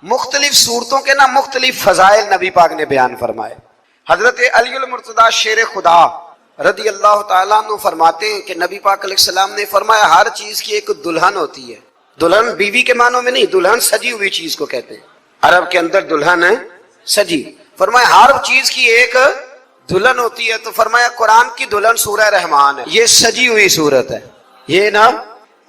مختلف صورتوں کے نا مختلف فضائل نبی پاک نے بیان فرمائے۔ حضرت علی المرتضیٰ شیر خدا رضی اللہ تعالیٰ عنہ فرماتے ہیں کہ نبی پاک علیہ السلام نے فرمایا ہر چیز کی ایک دلہن ہوتی ہے۔ دلہن بیوی کے معنوں میں نہیں، دلہن سجی ہوئی چیز کو کہتے ہیں، عرب کے اندر دلہن ہے سجی۔ فرمایا ہر چیز کی ایک دلہن ہوتی ہے، تو فرمایا قرآن کی دلہن سورہ رحمان ہے، یہ سجی ہوئی صورت ہے یہ نا۔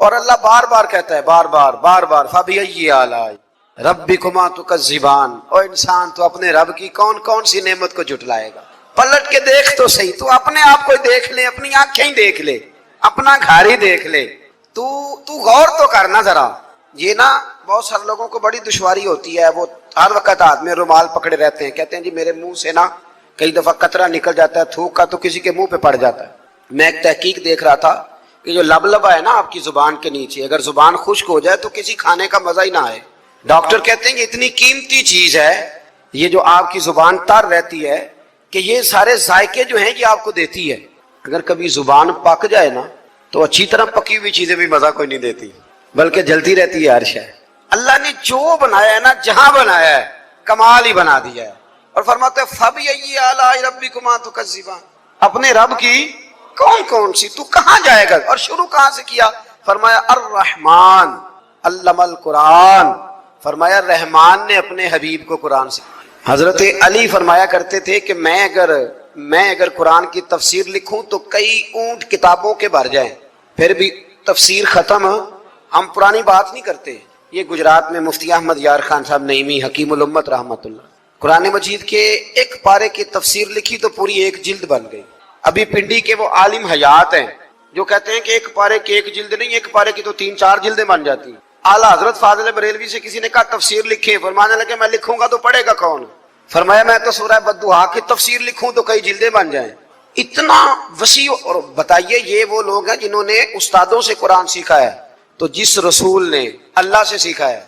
اور اللہ بار بار کہتا ہے، بار بار فَبِأَيِّ آلَاءِ رَبِّكُمَا تُكَذِّبَانِ، او انسان تو اپنے رب کی کون کون سی نعمت کو جھٹلائے گا؟ پلٹ کے دیکھ تو صحیح، تو اپنے آپ کو دیکھ لے، اپنی آنکھیں ہی دیکھ لے، اپنا گھر ہی دیکھ لے، تو غور تو کرنا ذرا۔ یہ نا بہت سارے لوگوں کو بڑی دشواری ہوتی ہے، وہ ہر وقت ہاتھ میں رومال پکڑے رہتے ہیں، کہتے ہیں جی میرے منہ سے نا کئی دفعہ قطرہ نکل جاتا ہے تھوک کا، تو کسی کے منہ پہ پڑ جاتا ہے۔ میں ایک تحقیق دیکھ رہا تھا کہ جو لبلبا ہے نا آپ کی زبان کے نیچے، اگر زبان خشک ہو جائے تو کسی کھانے کا مزہ ہی نہ آئے۔ ڈاکٹر کہتے ہیں کہ اتنی قیمتی چیز ہے یہ جو آپ کی زبان تر رہتی ہے کہ یہ سارے ذائقے جو ہیں یہ آپ کو دیتی ہے۔ اگر کبھی زبان پک جائے نا تو اچھی طرح پکی ہوئی چیزیں بھی مزہ کوئی نہیں دیتی، بلکہ جلتی رہتی ہے ہر شے۔ اللہ نے جو بنایا ہے نا، جہاں بنایا ہے کمال ہی بنا دیا ہے۔ اور فرماتے ہیں فَبِأَيِّ آلَاءِ رَبِّكُمَا تُكَذِّبَانِ، اپنے رب کی کون کون سی، تو کہاں جائے گا؟ اور شروع کہاں سے کیا؟ فرمایا الرحمن علم القرآن، فرمایا رحمان نے اپنے حبیب کو قرآن سے۔ حضرت علی فرمایا کرتے تھے کہ میں اگر قرآن کی تفسیر لکھوں تو کئی اونٹ کتابوں کے بھر جائیں، پھر بھی تفسیر ختم۔ ہم پرانی بات نہیں کرتے، یہ گجرات میں مفتی احمد یار خان صاحب نعیمی حکیم الامت رحمت اللہ، قرآن مجید کے ایک پارے کی تفسیر لکھی تو پوری ایک جلد بن گئی۔ ابھی پنڈی کے وہ عالم حیات ہیں جو کہتے ہیں کہ ایک پارے کی ایک جلد نہیں، ایک پارے کی تو 3-4 جلدیں بن جاتی ہیں۔ اعلیٰ حضرت فاضل بریلوی سے کسی نے کہا تفسیر لکھیں، فرمانے لگے میں لکھوں گا تو پڑھے گا کون؟ فرمایا میں تو سورہ بددعا کی تفسیر لکھوں تو کئی جلدیں بن جائیں۔ اتنا وسیع۔ اور بتائیے یہ وہ لوگ ہیں جنہوں نے استادوں سے قرآن سیکھا ہے، تو جس رسول نے اللہ سے سیکھا ہے،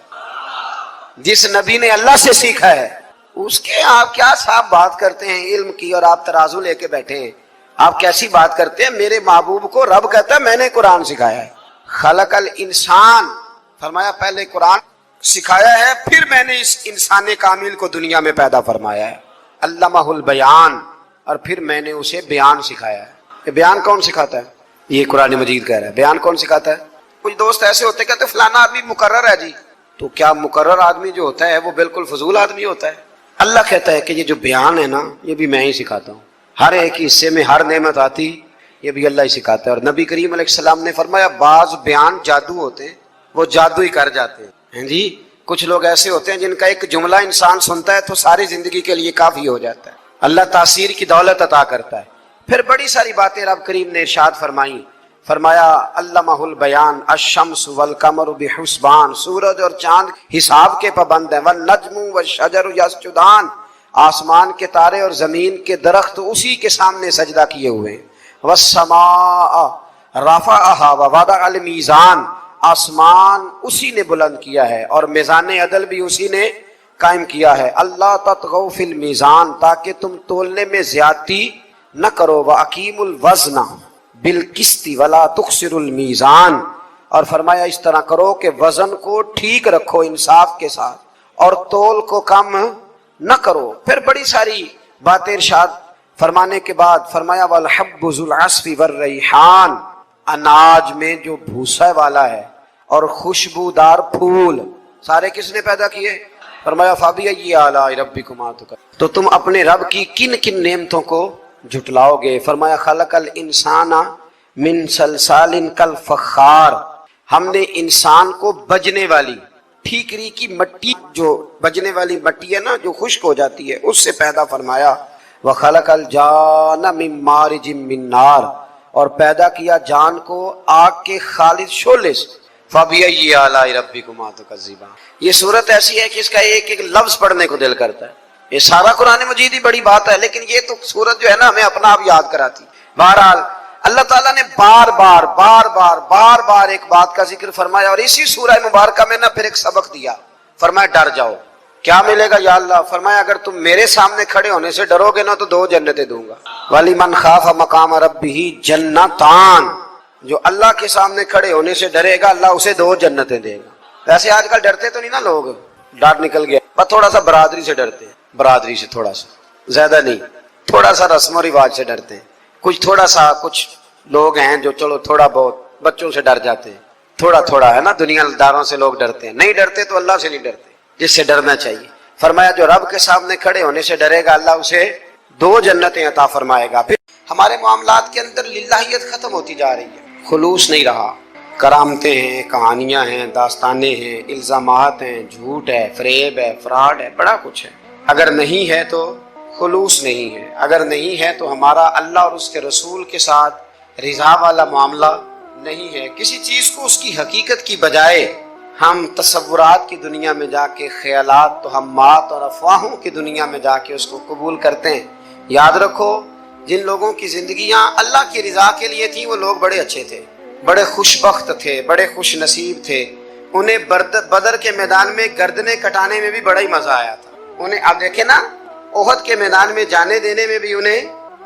جس نبی نے اللہ سے سیکھا ہے، اس کے آپ کیا صاحب بات کرتے ہیں علم کی، اور آپ ترازو لے کے بیٹھے ہیں، آپ کیسی بات کرتے ہیں؟ میرے محبوب کو رب کہتا ہے میں نے قرآن سکھایا ہے۔ خلق الانسان، فرمایا پہلے قرآن سکھایا ہے، پھر میں نے اس انسان کامل کو دنیا میں پیدا فرمایا ہے۔ علمہ البیان، اور پھر میں نے اسے بیان سکھایا ہے۔ کہ بیان کون سکھاتا ہے؟ یہ قرآن مجید کہہ رہا ہے، بیان کون سکھاتا ہے؟ کچھ دوست ایسے ہوتے کہتے فلانا آدمی مقرر ہے جی، تو کیا مقرر آدمی جو ہوتا ہے وہ بالکل فضول آدمی ہوتا ہے؟ اللہ کہتا ہے کہ یہ جو بیان ہے نا یہ بھی میں ہی سکھاتا ہوں، ہر ایک حصے میں ہر نعمت آتی یہ بھی اللہ ہی سکھاتا ہے۔ اور نبی کریم علیہ السلام نے فرمایا بعض بیان جادو ہوتے ہیں، وہ جادو ہی کر جاتے ہیں جی۔ کچھ لوگ ایسے ہوتے ہیں جن کا ایک جملہ انسان سنتا ہے تو ساری زندگی کے لیے کافی ہو جاتا ہے، اللہ تاثیر کی دولت عطا کرتا ہے۔ پھر بڑی ساری باتیں رب کریم نے ارشاد فرمائیں، فرمایا علمہ البیان الشمس والقمر بحسبان، سورج اور چاند حساب کے پابند ہیں، والنجم والشجر یسجدان، آسمان کے تارے اور زمین کے درخت اسی کے سامنے سجدہ کیے ہوئے ہیں، والسماء رفعها ووضع الميزان، آسمان اسی نے بلند کیا ہے اور میزان عدل بھی اسی نے قائم کیا ہے، اللہ تطغوا فی المیزان، تاکہ تم تولنے میں زیادتی نہ کرو، وَأَقِیمُوا الْوَزْنَ بِالْقِسْطِ وَلَا تُخْسِرُوا الْمِیزَانَ، اور فرمایا اس طرح کرو کہ وزن کو ٹھیک رکھو انصاف کے ساتھ اور تول کو کم نہ کرو۔ پھر بڑی ساری باتیں ارشاد فرمانے کے بعد فرمایا وَالْحَبُّ ذُو الْعَصْفِ وَالرَّیحان، اناج میں جو بھوسا والا ہے اور خوشبودار پھول سارے کس نے پیدا کیے؟ فرمایا فَبِأَيِّ آلَاءِ رَبِّكُمَا تُكَذِّبَانِ، تو تم اپنے رب کی کن کن نعمتوں کو جھٹلاؤ گے؟ فرمایا خلق الانسان من صلصال کالفخار، ہم نے انسان کو بجنے والی ٹھیکری کی مٹی، جو بجنے والی مٹی ہے نا جو خشک ہو جاتی ہے، اس سے پیدا فرمایا۔ وخلق الجان من مارج من نار، اور پیدا کیا جان کو آگ کے خالص شعلے سے۔ فَبِأَيِّ آلَاءِ رَبِّكُمَا تُكَذِّبَانِ، یہ صورت ایسی ہے کہ اس کا ایک ایک لفظ پڑھنے کو دل کرتا ہے۔ یہ سارا قرآن مجید ہی بڑی بات ہے، لیکن یہ تو صورت جو ہے نا ہمیں اپنا آپ یاد کراتی۔ بہرحال اللہ تعالیٰ نے بار بار ایک بات کا ذکر فرمایا، اور اسی سورہ مبارکہ میں نا پھر ایک سبق دیا، فرمایا ڈر جاؤ۔ کیا ملے گا یا اللہ؟ فرمایا اگر تم میرے سامنے کھڑے ہونے سے ڈرو گے نا تو 2 جنتیں دوں گا۔ وَلِمَنْ خَافَ مَقَامَ رَبِّهِ جَنَّتَانِ، جو اللہ کے سامنے کھڑے ہونے سے ڈرے گا اللہ اسے 2 جنتیں دے گا۔ ویسے آج کل ڈرتے تو نہیں نا لوگ، ڈاٹ نکل گیا، بس تھوڑا سا برادری سے ڈرتے ہیں، برادری سے تھوڑا سا، زیادہ نہیں، تھوڑا سا رسم و رواج سے ڈرتے ہیں، کچھ تھوڑا سا، کچھ لوگ ہیں جو چلو تھوڑا بہت بچوں سے ڈر جاتے ہیں، تھوڑا تھوڑا ہے نا، دنیا داروں سے لوگ ڈرتے ہیں، نہیں ڈرتے تو اللہ سے نہیں ڈرتے جس سے ڈرنا چاہیے۔ فرمایا جو رب کے سامنے کھڑے ہونے سے ڈرے گا اللہ اسے 2 جنتیں عطا فرمائے گا۔ پھر ہمارے معاملات کے اندر للہیت ختم ہوتی جا رہی ہے، خلوص نہیں رہا، کرامتیں ہیں، کہانیاں ہیں، داستانیں ہیں، الزامات ہیں، جھوٹ ہے، فریب ہے، فراڈ ہے، بڑا کچھ ہے۔ اگر نہیں ہے تو خلوص نہیں ہے، اگر نہیں ہے تو ہمارا اللہ اور اس کے رسول کے ساتھ رضا والا معاملہ نہیں ہے۔ کسی چیز کو اس کی حقیقت کی بجائے ہم تصورات کی دنیا میں جا کے، خیالات توہمات اور افواہوں کی دنیا میں جا کے اس کو قبول کرتے ہیں۔ یاد رکھو جن لوگوں کی زندگیاں اللہ کی رضا کے لیے تھیں وہ لوگ بڑے اچھے تھے، بڑے خوش بخت تھے، بڑے خوش نصیب تھے، انہیں بدر کے میدان میں گردنیں کٹانے میں بھی بڑا ہی مزہ آیا تھا انہیں۔ آپ دیکھیں نا، احد کے میدان میں جانے دینے میں بھی انہیں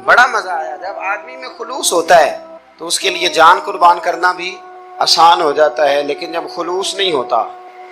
بڑا مزہ آیا۔ جب آدمی میں خلوص ہوتا ہے تو اس کے لیے جان قربان کرنا بھی آسان ہو جاتا ہے، لیکن جب خلوص نہیں ہوتا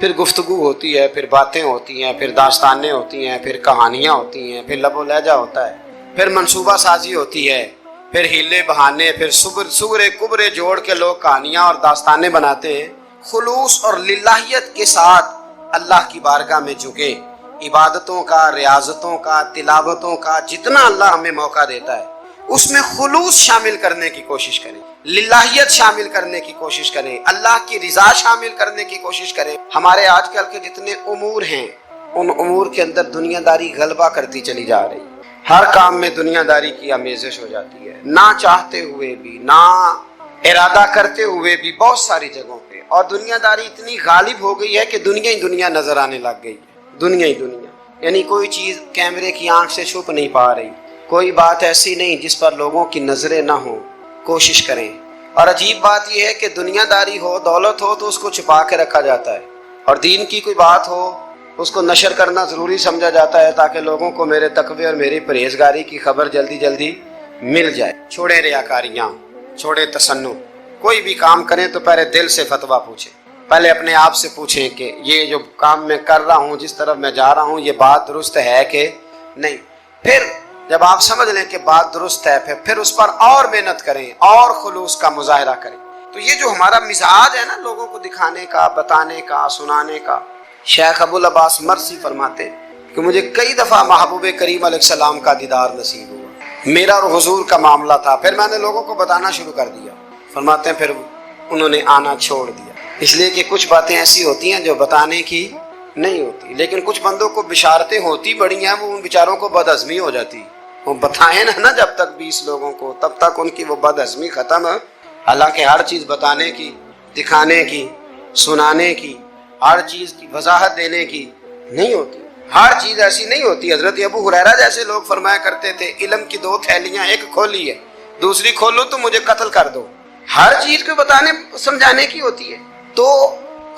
پھر گفتگو ہوتی ہے، پھر باتیں ہوتی ہیں، پھر داستانیں ہوتی ہیں، پھر کہانیاں ہوتی ہیں، پھر لب و لہجہ ہوتا ہے، پھر منصوبہ سازی ہوتی ہے، پھر ہیلے بہانے، پھر سغرے کبرے جوڑ کے لوگ کہانیاں اور داستانیں بناتے ہیں۔ خلوص اور للہیت کے ساتھ اللہ کی بارگاہ میں جھکے، عبادتوں کا، ریاضتوں کا، تلاوتوں کا جتنا اللہ ہمیں موقع دیتا ہے اس میں خلوص شامل کرنے کی کوشش کریں، للہیت شامل کرنے کی کوشش کریں، اللہ کی رضا شامل کرنے کی کوشش کریں۔ ہمارے آج کل کے جتنے امور ہیں ان امور کے اندر دنیا داری غلبہ کرتی چلی جا رہی ہے، ہر کام میں دنیا داری کی آمیزش ہو جاتی ہے، نہ چاہتے ہوئے بھی، نہ ارادہ کرتے ہوئے بھی، بہت ساری جگہوں پہ۔ اور دنیا داری اتنی غالب ہو گئی ہے کہ دنیا ہی دنیا نظر آنے لگ گئی ہے، دنیا ہی دنیا، یعنی کوئی چیز کیمرے کی آنکھ سے چھپ نہیں پا رہی، کوئی بات ایسی نہیں جس پر لوگوں کی نظریں نہ ہوں، کوشش کریں۔ اور عجیب بات یہ ہے کہ دنیا داری ہو، دولت ہو تو اس کو چھپا کے رکھا جاتا ہے، اور دین کی کوئی بات ہو اس کو نشر کرنا ضروری سمجھا جاتا ہے تاکہ لوگوں کو میرے تقوی اور میری پرہیزگاری کی خبر جلدی جلدی مل جائے۔ چھوڑیں ریاکاریاں، چھوڑیں تصنع، کوئی بھی کام کریں تو پہلے دل سے فتویٰ پوچھیں، پہلے اپنے آپ سے پوچھیں کہ یہ جو کام میں کر رہا ہوں، جس طرف میں جا رہا ہوں، یہ بات درست ہے کہ نہیں۔ پھر جب آپ سمجھ لیں کہ بات درست ہے پھر اس پر اور محنت کریں اور خلوص کا مظاہرہ کریں۔ تو یہ جو ہمارا مزاج ہے نا لوگوں کو دکھانے کا، بتانے کا، سنانے کا، شیخ ابو العباس مرسی فرماتے کہ مجھے کئی دفعہ محبوب کریم علیہ السلام کا دیدار نصیب ہوا، میرا اور حضور کا معاملہ تھا، پھر میں نے لوگوں کو بتانا شروع کر دیا۔ فرماتے ہیں پھر انہوں نے آنا چھوڑ دیا، اس لیے کہ کچھ باتیں ایسی ہوتی ہیں جو بتانے کی نہیں ہوتی، لیکن کچھ بندوں کو بشارتیں ہوتی بڑی ہیں، وہ ان بیچاروں کو بد ہضمی ہو جاتی، وہ بتائیں نا جب تک 20 لوگوں کو، تب تک ان کی وہ بد ہضمی ختم ہے۔ حالانکہ ہر چیز بتانے کی، دکھانے کی، سنانے کی، ہر چیز کی وضاحت دینے کی نہیں ہوتی، ہر چیز ایسی نہیں ہوتی۔ حضرت ابو ہریرہ جیسے لوگ فرمایا کرتے تھے علم کی 2 تھیلیاں، ایک کھولی ہے، دوسری کھولو تو مجھے قتل کر دو۔ ہر چیز کو بتانے سمجھانے کی ہوتی ہے۔ تو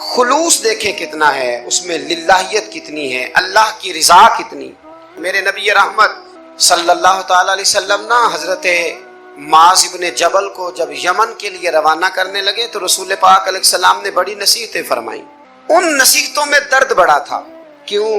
خلوص دیکھیں کتنا ہے اس میں، للہیت کتنی ہے، اللہ کی رضا کتنی۔ میرے نبی رحمت صلی اللہ تعالی علیہ وسلم نا حضرت معاذ ابن جبل کو جب یمن کے لیے روانہ کرنے لگے تو رسول پاک علیہ السلام نے بڑی نصیحتیں فرمائیں۔ ان نصیحتوں میں درد بڑا تھا، کیوں؟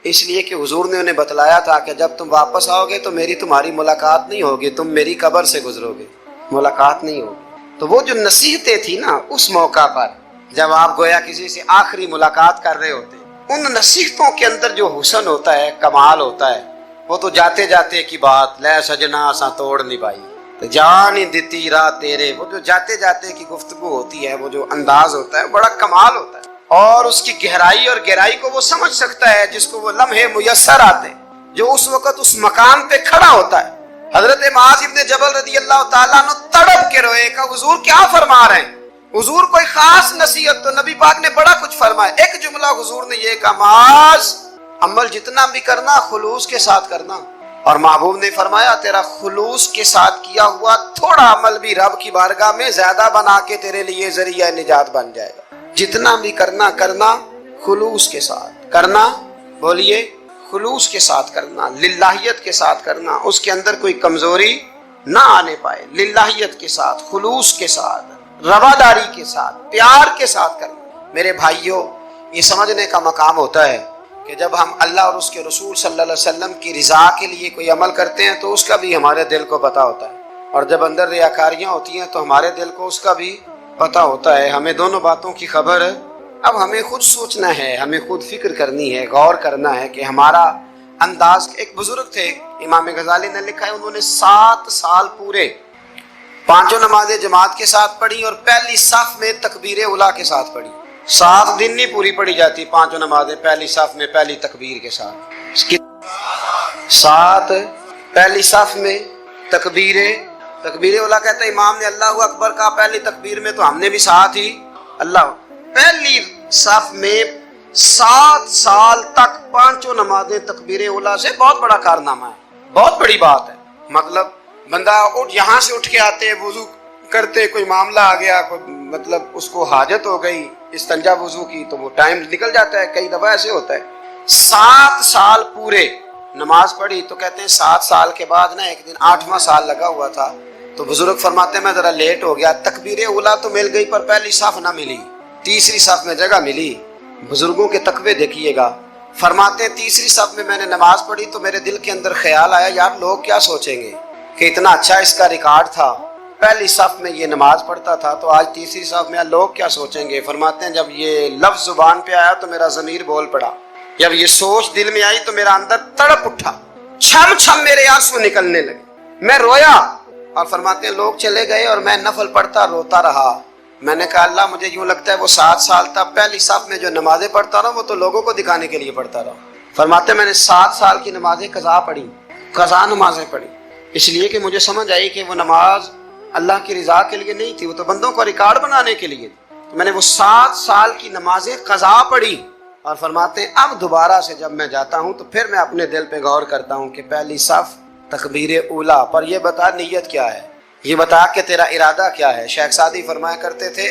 اس لیے کہ حضور نے انہیں بتلایا تھا کہ جب تم واپس آؤ گے تو میری تمہاری ملاقات نہیں ہوگی، تم میری قبر سے گزرو گے، ملاقات نہیں ہوگی۔ تو وہ جو نصیحتیں تھی نا اس موقع پر جب آپ گویا کسی سے آخری ملاقات کر رہے ہوتے، ان نصیحتوں کے اندر جو حسن ہوتا ہے، کمال ہوتا ہے، وہ تو جاتے جاتے کی بات، لے سجنا سا توڑ نہیں پائی تو جان ہی دیتی رات تیرے، وہ جو جاتے جاتے کی گفتگو ہوتی ہے، وہ جو انداز ہوتا ہے بڑا کمال ہوتا ہے، اور اس کی گہرائی اور گہرائی کو وہ سمجھ سکتا ہے جس کو وہ لمحے میسر آتے، جو اس وقت اس مقام پہ کھڑا ہوتا ہے۔ حضرت معاذ ابن جبل رضی اللہ تعالیٰ عنہ تڑپ کے روئے کہ حضور کیا فرما رہے ہیں؟ حضور کوئی خاص نصیحت تو نبی پاک نے بڑا کچھ فرمایا، ایک جملہ حضور نے یہ کہا، معاذ عمل جتنا بھی کرنا خلوص کے ساتھ کرنا۔ اور محبوب نے فرمایا تیرا خلوص کے ساتھ کیا ہوا تھوڑا عمل بھی رب کی بارگاہ میں زیادہ بنا کے تیرے لیے ذریعہ نجات بن جائے گا۔ جتنا بھی کرنا خلوص کے ساتھ کرنا، بولیے خلوص کے ساتھ کرنا، للہیت کے ساتھ کرنا، اس کے اندر کوئی کمزوری نہ آنے پائے، للہیت کے ساتھ، خلوص کے ساتھ، رواداری کے ساتھ، پیار کے ساتھ کرنا۔ میرے بھائیوں، یہ سمجھنے کا مقام ہوتا ہے کہ جب ہم اللہ اور اس کے رسول صلی اللہ علیہ وسلم کی رضا کے لیے کوئی عمل کرتے ہیں تو اس کا بھی ہمارے دل کو پتہ ہوتا ہے، اور جب اندر ریاکاریاں ہوتی ہیں تو ہمارے دل کو اس کا بھی پتہ ہوتا ہے۔ ہمیں دونوں باتوں کی خبر ہے۔ اب ہمیں خود سوچنا ہے، ہمیں خود فکر کرنی ہے، غور کرنا ہے کہ ہمارا انداز۔ ایک بزرگ تھے امام غزالی نے لکھا ہے، انہوں نے 7 سال پورے پانچوں نمازیں جماعت کے ساتھ پڑھی اور پہلی صف میں تکبیر اولیٰ کے ساتھ پڑھی۔ 7 دن نہیں پوری پڑھی جاتی پانچوں نمازیں پہلی صف میں پہلی تکبیر کے ساتھ۔ 7 پہلی صف میں تکبیر اولیٰ کہتا ہے امام نے اللہ اکبر کہا پہلی تکبیر میں تو ہم نے بھی ساتھ ہی اللہ۔ پہلی صف میں 7 سال تک پانچوں نمازیں تکبیر اولیٰ سے بہت بڑا کارنامہ ہے، بہت بڑی بات ہے۔ مطلب بندہ یہاں سے اٹھ کے آتے وضو کرتے، کوئی معاملہ آ گیا، کوئی مطلب اس کو حاجت ہو گئی استنجا وضو کی تو وہ ٹائم نکل جاتا ہے، کئی دفعہ ایسے ہوتا ہے۔ 7 سال پورے نماز پڑھی تو کہتے ہیں 7 سال کے بعد نا ایک دن 8واں سال لگا ہوا تھا تو بزرگ فرماتے ہیں میں ذرا لیٹ ہو گیا، تکبیر اولیٰ تو مل گئی پر پہلی صف نہ ملی، تیسری صف میں جگہ ملی۔ بزرگوں کے تقوی دیکھیے گا، فرماتے ہیں تیسری صف میں نے نماز پڑھی تو میرے دل کے اندر خیال آیا یار لوگ کیا سوچیں گے کہ اتنا اچھا اس کا ریکارڈ تھا، پہلی صف میں یہ نماز پڑھتا تھا تو آج تیسری صف میں لوگ کیا سوچیں گے۔ فرماتے ہیں جب یہ لفظ زبان پہ آیا تو میرا ضمیر بول پڑا، جب یہ سوچ دل میں آئی تو میرا اندر تڑپ اٹھا، چھم چھم میرے آنسو نکلنے لگے، میں رویا۔ اور فرماتے ہیں لوگ چلے گئے اور میں نفل پڑھتا روتا رہا۔ میں نے کہا اللہ مجھے یوں لگتا ہے وہ 7 سال تک پہلی صف میں جو نمازیں پڑھتا رہا وہ تو لوگوں کو دکھانے کے لیے پڑھتا رہا۔ فرماتے ہیں میں نے 7 سال کی نمازیں قضا پڑھی، قضا نمازیں پڑھی، اس لیے کہ مجھے سمجھ آئی کہ وہ نماز اللہ کی رضا کے لیے نہیں تھی، وہ تو بندوں کو ریکارڈ بنانے کے لیے تھی۔ تو میں نے وہ 7 سال کی نمازیں قضا پڑھی۔ اور فرماتے ہیں اب دوبارہ سے جب میں جاتا ہوں تو پھر میں اپنے دل پہ غور کرتا ہوں کہ پہلی صف تکبیر اولیٰ پر یہ بتا نیت کیا ہے، یہ بتا کہ تیرا ارادہ کیا ہے۔ شیخ سعدی فرمایا کرتے تھے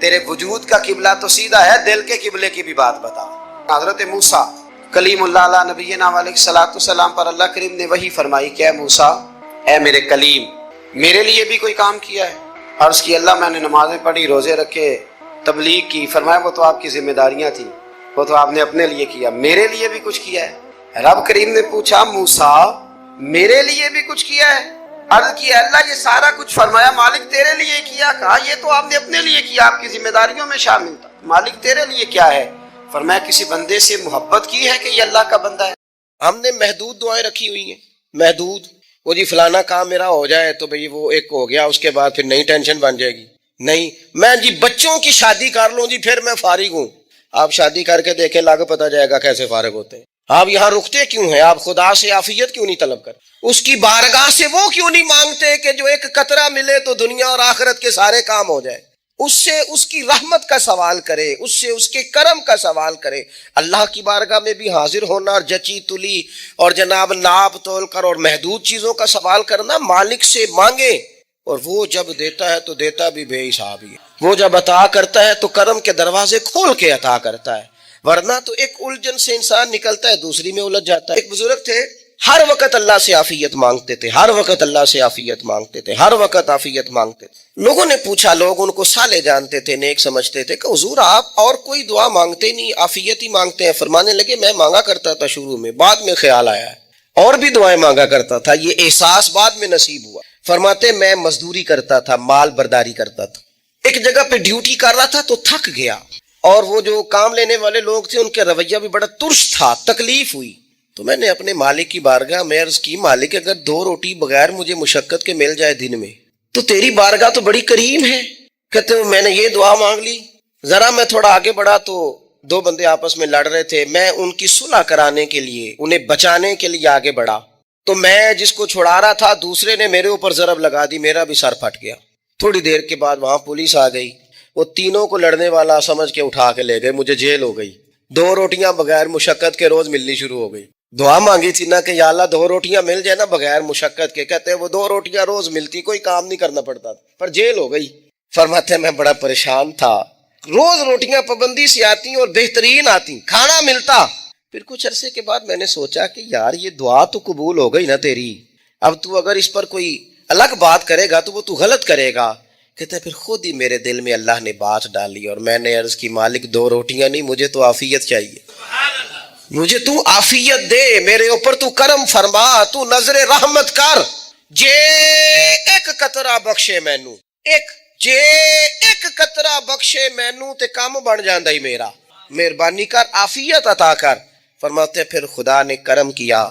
تیرے وجود کا قبلہ تو سیدھا ہے، دل کے قبلے کی بھی بات بتا۔ حضرت موسیٰ کلیم اللہ علیہ نبینا علیہ الصلوۃ والسلام پر اللہ کریم نے وحی فرمائی کہ اے موسیٰ، اے میرے کلیم، میرے لیے بھی کوئی کام کیا ہے؟ عرض کی اللہ میں نے نمازیں پڑھی، روزے رکھے، تبلیغ کی۔ فرمایا وہ تو آپ کی ذمہ داریاں تھیں، وہ تو آپ نے اپنے لیے کیا، میرے لیے بھی کچھ کیا ہے؟ رب کریم نے پوچھا موسیٰ میرے لیے بھی کچھ کیا ہے؟ عرض کی اللہ یہ سارا کچھ فرمایا مالک تیرے لیے کیا، کہا یہ تو آپ نے اپنے لیے کیا، آپ کی ذمہ داریوں میں شامل تھا، مالک تیرے لیے کیا ہے؟ فرمایا کسی بندے سے محبت کی ہے کہ یہ اللہ کا بندہ ہے؟ ہم نے محدود دعائیں رکھی ہوئی ہیں، محدود، وہ جی فلانا کام میرا ہو جائے تو بھئی وہ ایک ہو گیا، اس کے بعد پھر نئی ٹینشن بن جائے گی، نہیں میں جی بچوں کی شادی کر لوں جی پھر میں فارغ ہوں۔ آپ شادی کر کے دیکھیں لاگو پتہ جائے گا کیسے فارغ ہوتے ہیں۔ آپ یہاں رکتے کیوں ہیں؟ آپ خدا سے عافیت کیوں نہیں طلب کرتے؟ اس کی بارگاہ سے وہ کیوں نہیں مانگتے کہ جو ایک قطرہ ملے تو دنیا اور آخرت کے سارے کام ہو جائے؟ اس سے اس کی رحمت کا سوال کرے، اس سے اس کے کرم کا سوال کرے۔ اللہ کی بارگاہ میں بھی حاضر ہونا اور جچی تلی اور جناب ناپ تول کر اور محدود چیزوں کا سوال کرنا، مالک سے مانگے، اور وہ جب دیتا ہے تو دیتا بھی بے حساب ہی ہے۔ وہ جب عطا کرتا ہے تو کرم کے دروازے کھول کے عطا کرتا ہے، ورنہ تو ایک الجھن سے انسان نکلتا ہے دوسری میں الجھ جاتا ہے۔ ایک بزرگ تھے ہر وقت اللہ سے عافیت مانگتے تھے، ہر وقت اللہ سے عافیت مانگتے تھے، ہر وقت عافیت مانگتے تھے۔ لوگوں نے پوچھا، لوگ ان کو صالح جانتے تھے، نیک سمجھتے تھے کہ حضور آپ اور کوئی دعا مانگتے نہیں، عافیت ہی مانگتے ہیں۔ فرمانے لگے میں مانگا کرتا تھا شروع میں، بعد میں خیال آیا ہے اور بھی دعائیں مانگا کرتا تھا، یہ احساس بعد میں نصیب ہوا۔ فرماتے میں مزدوری کرتا تھا، مال برداری کرتا تھا، ایک جگہ پہ ڈیوٹی کر رہا تھا تو تھک گیا، اور وہ جو کام لینے والے لوگ تھے ان کے رویہ بھی بڑا ترش تھا، تکلیف ہوئی، تو میں نے اپنے مالک کی بارگاہ میں عرض کی مالک اگر 2 روٹی بغیر مجھے مشقت کے مل جائے دن میں تو تیری بارگاہ تو بڑی کریم ہے۔ کہتے ہیں میں نے یہ دعا مانگ لی، ذرا میں تھوڑا آگے بڑھا تو 2 بندے آپس میں لڑ رہے تھے، میں ان کی صلح کرانے کے لیے انہیں بچانے کے لیے آگے بڑھا تو میں جس کو چھڑا رہا تھا دوسرے نے میرے اوپر ضرب لگا دی، میرا بھی سر پھٹ گیا۔ تھوڑی دیر کے بعد وہاں پولیس آ گئی، وہ تینوں کو لڑنے والا سمجھ کے اٹھا کے لے گئے، مجھے جیل ہو گئی۔ 2 روٹیاں بغیر مشقت کے روز ملنی شروع ہو گئی۔ دعا مانگی تھی نا کہ یا اللہ 2 روٹیاں مل جائے نا بغیر مشقت کے، کہتے ہیں وہ 2 روٹیاں روز ملتی، کوئی کام نہیں کرنا پڑتا، پر جیل ہو گئی۔ فرماتے ہیں میں بڑا پریشان تھا، روز روٹیاں پابندی سے آتی اور بہترین آتی، کھانا ملتا۔ پھر کچھ عرصے کے بعد میں نے سوچا کہ یار یہ دعا تو قبول ہو گئی نا تیری، اب تو اگر اس پر کوئی الگ بات کرے گا تو وہ تو غلط کرے گا۔ کہتا ہے پھر خود ہی میرے دل میں اللہ نے بات ڈالی اور میں نے عرض کی مالک 2 روٹیاں نہیں، مجھے تو عافیت چاہیے، مجھے تو عافیت دے، میرے اوپر تو کرم فرما، تو نظر رحمت کر، جے ایک قطرہ بخشے مینوں، ایک قطرہ بخشے مینوں تے کام بن جاندا ہی میرا، مہربانی کر، عافیت عطا کر۔ فرماتے پھر خدا نے کرم کیا،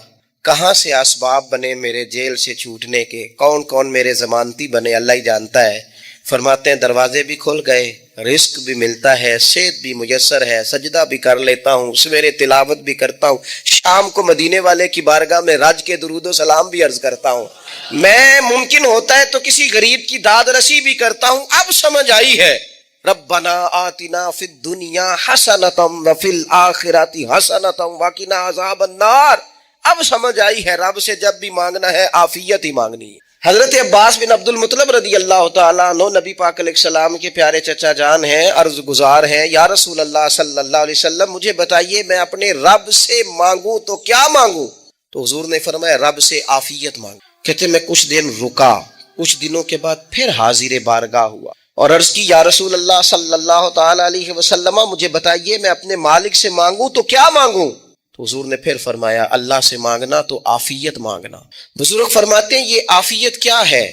کہاں سے اسباب بنے میرے جیل سے چھوٹنے کے، کون کون میرے ضمانتی بنے اللہ ہی جانتا ہے۔ فرماتے ہیں دروازے بھی کھل گئے، رزق بھی ملتا ہے، صحت بھی میسر ہے، سجدہ بھی کر لیتا ہوں، سویرے تلاوت بھی کرتا ہوں، شام کو مدینے والے کی بارگاہ میں رج کے درود و سلام بھی عرض کرتا ہوں، میں ممکن ہوتا ہے تو کسی غریب کی داد رسی بھی کرتا ہوں۔ اب سمجھ آئی ہے، ربنا آتنا فی الدنیا حسنۃ وفی الآخرۃ حسنۃ وقنا عذاب النار۔ اب سمجھ آئی ہے رب سے جب بھی مانگنا ہے عافیت ہی مانگنی ہے۔ حضرت عباس بن عبد المطلب رضی اللہ تعالیٰ عنہ نبی پاک علیہ السلام کے پیارے چچا جان ہیں، عرض گزار ہیں، یا رسول اللہ صلی اللہ علیہ وسلم مجھے بتائیے میں اپنے رب سے مانگوں تو کیا مانگوں؟ تو حضور نے فرمایا رب سے عافیت مانگ۔ کہتے میں کچھ دن رکا، کچھ دنوں کے بعد پھر حاضر بارگاہ ہوا اور عرض کی یا رسول اللہ صلی اللہ تعالیٰ علیہ وسلم مجھے بتائیے میں اپنے مالک سے مانگوں تو کیا مانگوں؟ تو حضور نے پھر فرمایا اللہ سے مانگنا تو عافیت مانگنا۔ بزرگ فرماتے ہیں یہ عافیت کیا ہے؟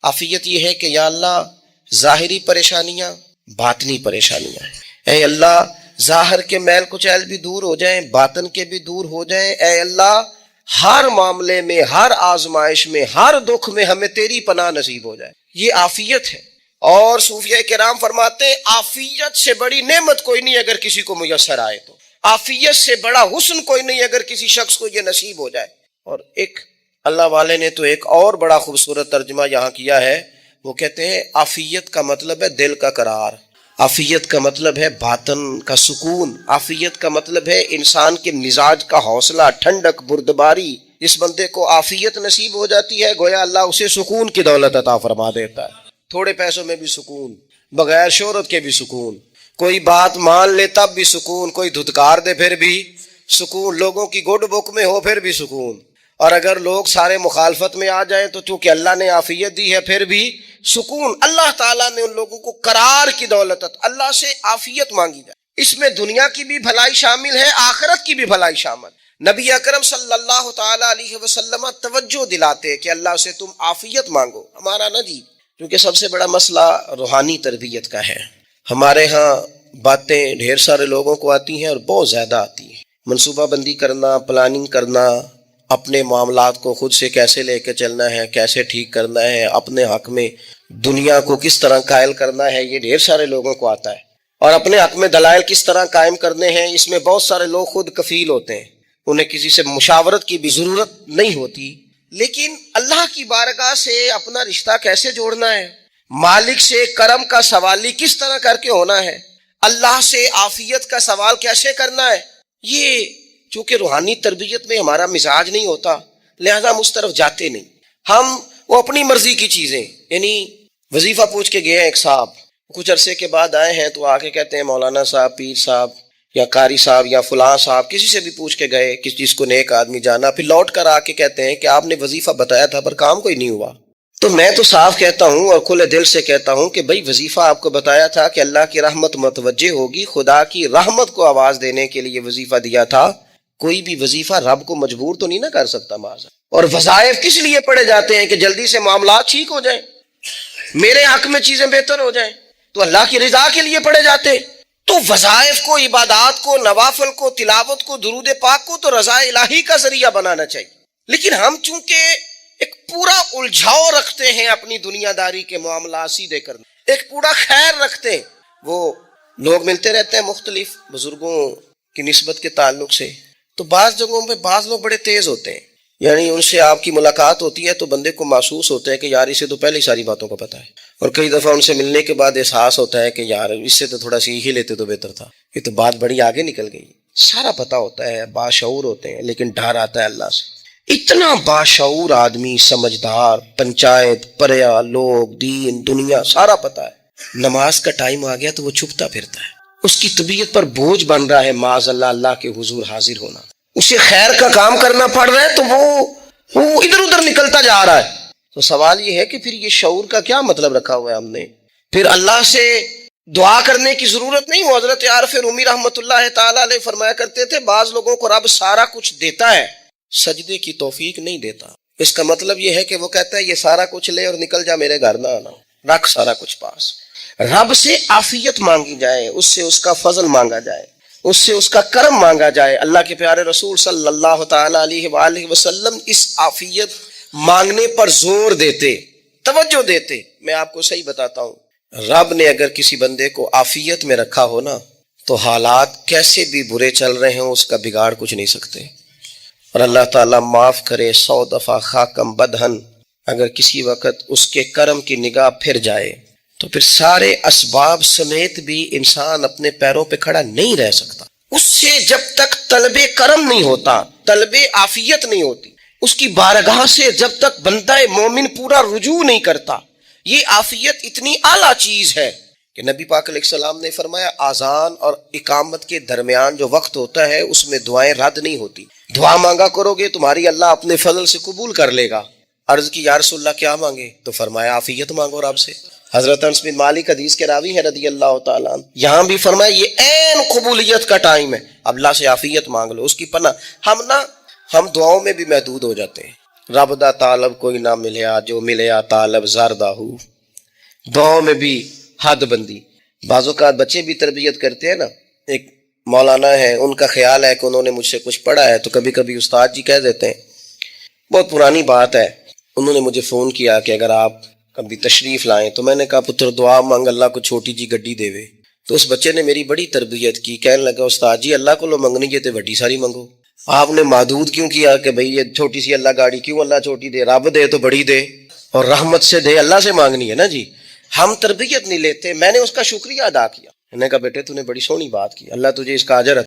عافیت یہ ہے کہ یا اللہ ظاہری پریشانیاں باطنی پریشانیاں ہیں، اے اللہ ظاہر کے میل کچیل بھی دور ہو جائیں، باطن کے بھی دور ہو جائیں، اے اللہ ہر معاملے میں، ہر آزمائش میں، ہر دکھ میں ہمیں تیری پناہ نصیب ہو جائے، یہ عافیت ہے۔ اور صوفیہ کرام فرماتے ہیں عافیت سے بڑی نعمت کوئی نہیں اگر کسی کو میسر آئے تو، عافیت سے بڑا حسن کوئی نہیں اگر کسی شخص کو یہ نصیب ہو جائے۔ اور ایک اللہ والے نے تو ایک اور بڑا خوبصورت ترجمہ یہاں کیا ہے، وہ کہتے ہیں عافیت کا مطلب ہے دل کا قرار، عافیت کا مطلب ہے باطن کا سکون، عافیت کا مطلب ہے انسان کے مزاج کا حوصلہ، ٹھنڈک، بردباری۔ جس بندے کو عافیت نصیب ہو جاتی ہے گویا اللہ اسے سکون کی دولت عطا فرما دیتا ہے، تھوڑے پیسوں میں بھی سکون، بغیر شہرت کے بھی سکون، کوئی بات مان لے تب بھی سکون، کوئی دھتکار دے پھر بھی سکون، لوگوں کی گڈ بک میں ہو پھر بھی سکون، اور اگر لوگ سارے مخالفت میں آ جائیں تو چونکہ اللہ نے عافیت دی ہے پھر بھی سکون۔ اللہ تعالیٰ نے ان لوگوں کو قرار کی دولت، اللہ سے عافیت مانگی جائے، اس میں دنیا کی بھی بھلائی شامل ہے، آخرت کی بھی بھلائی شامل۔ نبی اکرم صلی اللہ تعالیٰ علیہ وسلم توجہ دلاتے کہ اللہ سے تم عافیت مانگو، ہمارا نہ جی، کیونکہ سب سے بڑا مسئلہ روحانی تربیت کا ہے۔ ہمارے ہاں باتیں ڈھیر سارے لوگوں کو آتی ہیں اور بہت زیادہ آتی ہیں، منصوبہ بندی کرنا، پلاننگ کرنا، اپنے معاملات کو خود سے کیسے لے کے چلنا ہے، کیسے ٹھیک کرنا ہے، اپنے حق میں دنیا کو کس طرح قائل کرنا ہے، یہ ڈھیر سارے لوگوں کو آتا ہے، اور اپنے حق میں دلائل کس طرح قائم کرنے ہیں، اس میں بہت سارے لوگ خود کفیل ہوتے ہیں، انہیں کسی سے مشاورت کی بھی ضرورت نہیں ہوتی۔ لیکن اللہ کی بارگاہ سے اپنا رشتہ کیسے جوڑنا ہے، مالک سے کرم کا سوالی کس طرح کر کے ہونا ہے، اللہ سے عافیت کا سوال کیسے کرنا ہے، یہ چونکہ روحانی تربیت میں ہمارا مزاج نہیں ہوتا لہذا ہم اس طرف جاتے نہیں، ہم وہ اپنی مرضی کی چیزیں، یعنی وظیفہ پوچھ کے گئے ہیں ایک صاحب، کچھ عرصے کے بعد آئے ہیں تو آ کے کہتے ہیں مولانا صاحب، پیر صاحب یا قاری صاحب یا فلاں صاحب، کسی سے بھی پوچھ کے گئے، کس چیز کو نیک آدمی جانا، پھر لوٹ کر آ کے کہتے ہیں کہ آپ نے وظیفہ بتایا تھا پر کام کوئی نہیں ہوا۔ تو میں تو صاف کہتا ہوں اور کھلے دل سے کہتا ہوں کہ بھائی وظیفہ آپ کو بتایا تھا کہ اللہ کی رحمت متوجہ ہوگی، خدا کی رحمت کو آواز دینے کے لیے وظیفہ دیا تھا، کوئی بھی وظیفہ رب کو مجبور تو نہیں نہ کر سکتا معاذ۔ اور وظائف کس لیے پڑھے جاتے ہیں کہ جلدی سے معاملات ٹھیک ہو جائیں، میرے حق میں چیزیں بہتر ہو جائیں، تو اللہ کی رضا کے لیے پڑھے جاتے۔ تو وظائف کو، عبادات کو، نوافل کو، تلاوت کو، درود پاک کو تو رضا الہی کا ذریعہ بنانا چاہیے، لیکن ہم چونکہ ایک پورا الجھاؤ رکھتے ہیں اپنی دنیا داری کے معاملات سیدھے کرنے، ایک پورا خیر رکھتے ہیں، وہ لوگ ملتے رہتے ہیں مختلف بزرگوں کی نسبت کے تعلق سے، تو بعض جگہوں پہ بعض لوگ بڑے تیز ہوتے ہیں، یعنی ان سے آپ کی ملاقات ہوتی ہے تو بندے کو محسوس ہوتا ہے کہ یار اسے تو پہلے ہی ساری باتوں کا پتہ ہے، اور کئی دفعہ ان سے ملنے کے بعد احساس ہوتا ہے کہ یار اس سے تو تھوڑا سیکھ ہی لیتے تو بہتر تھا، یہ تو بات بڑی آگے نکل گئی، سارا پتہ ہوتا ہے، باشعور ہوتے ہیں، لیکن ڈر آتا ہے اللہ سے۔ اتنا باشعور آدمی، سمجھدار، پنچایت، پریا، لوگ، دین، دنیا سارا پتہ ہے، نماز کا ٹائم آ گیا تو وہ چھپتا پھرتا ہے، اس کی طبیعت پر بوجھ بن رہا ہے معاذ اللہ اللہ کے حضور حاضر ہونا، اسے خیر کا کام کرنا پڑ رہا ہے تو وہ ادھر ادھر نکلتا جا رہا ہے۔ تو سوال یہ ہے کہ پھر یہ شعور کا کیا مطلب رکھا ہوا ہے ہم نے؟ پھر اللہ سے دعا کرنے کی ضرورت نہیں. وہ حضرت عارف رومی رحمۃ اللہ تعالی علیہ فرمایا کرتے تھے بعض لوگوں کو رب سارا کچھ دیتا ہے، سجدے کی توفیق نہیں دیتا. اس کا مطلب یہ ہے کہ وہ کہتا ہے یہ سارا کچھ لے اور نکل جا، میرے گھر نہ آنا، رکھ سارا کچھ پاس. رب سے عافیت مانگی جائے، اس سے اس کا فضل مانگا جائے، اس سے اس کا کرم مانگا جائے. اللہ کے پیارے رسول صلی اللہ تعالی علیہ وآلہ وسلم اس عافیت مانگنے پر زور دیتے، توجہ دیتے. میں آپ کو صحیح بتاتا ہوں، رب نے اگر کسی بندے کو عافیت میں رکھا ہو نا تو حالات کیسے بھی برے چل رہے ہوں اس کا بگاڑ کچھ نہیں سکتے. اور اللہ تعالیٰ معاف کرے 100 دفعہ خاکم بدہن، اگر کسی وقت اس کے کرم کی نگاہ پھر جائے تو پھر سارے اسباب سمیت بھی انسان اپنے پیروں پہ کھڑا نہیں رہ سکتا. اس سے جب تک طلب کرم نہیں ہوتا، طلب عافیت نہیں ہوتی، اس کی بارگاہ سے جب تک بندہ مومن پورا رجوع نہیں کرتا. یہ عافیت اتنی اعلیٰ چیز ہے کہ نبی پاک علیہ السلام نے فرمایا اذان اور اقامت کے درمیان جو وقت ہوتا ہے اس میں دعائیں رد نہیں ہوتی. دعا مانگا کرو گے تمہاری اللہ اپنے فضل سے قبول کر لے گا. عرض کی یا رسول اللہ کیا مانگے؟ تو فرمایا عافیت مانگو رب سے. حضرت انس بن مالک حدیث کے راوی ہے رضی اللہ تعالیٰ عنہ، یہاں بھی فرمایا یہ عین قبولیت کا ٹائم ہے، اب اللہ سے عافیت مانگ لو، اس کی پناہ. ہم دعاؤں میں بھی محدود ہو جاتے ہیں. رب دا طالب کوئی نہ ملیا، جو ملیا طالب زردہ ہو. دعاؤں میں بھی حد بندی. بعض اوقات بچے بھی تربیت کرتے ہیں نا. ایک مولانا ہے، ان کا خیال ہے کہ انہوں نے مجھ سے کچھ پڑھا ہے تو کبھی کبھی استاد جی کہہ دیتے ہیں. بہت پرانی بات ہے، انہوں نے مجھے فون کیا کہ اگر آپ کبھی تشریف لائیں تو میں نے کہا پتر دعا مانگ اللہ کو چھوٹی جی گڈی دے وے. تو اس بچے نے میری بڑی تربیت کی، کہنے لگا استاد جی اللہ کو لو منگنی ہے تو وڈی ساری منگو. آپ نے محدود کیوں کیا کہ بھئی یہ چھوٹی سی اللہ گاڑی کیوں اللہ چھوٹی دے؟ رب دے تو بڑی دے اور رحمت سے دے، اللہ سے مانگنی ہے نا جی. ہم تربیت نہیں لیتے. میں نے اس کا شکریہ ادا کیا، میں نے کہا بیٹے تو نے بڑی سونی بات کی، اللہ تجھے اس کا اجر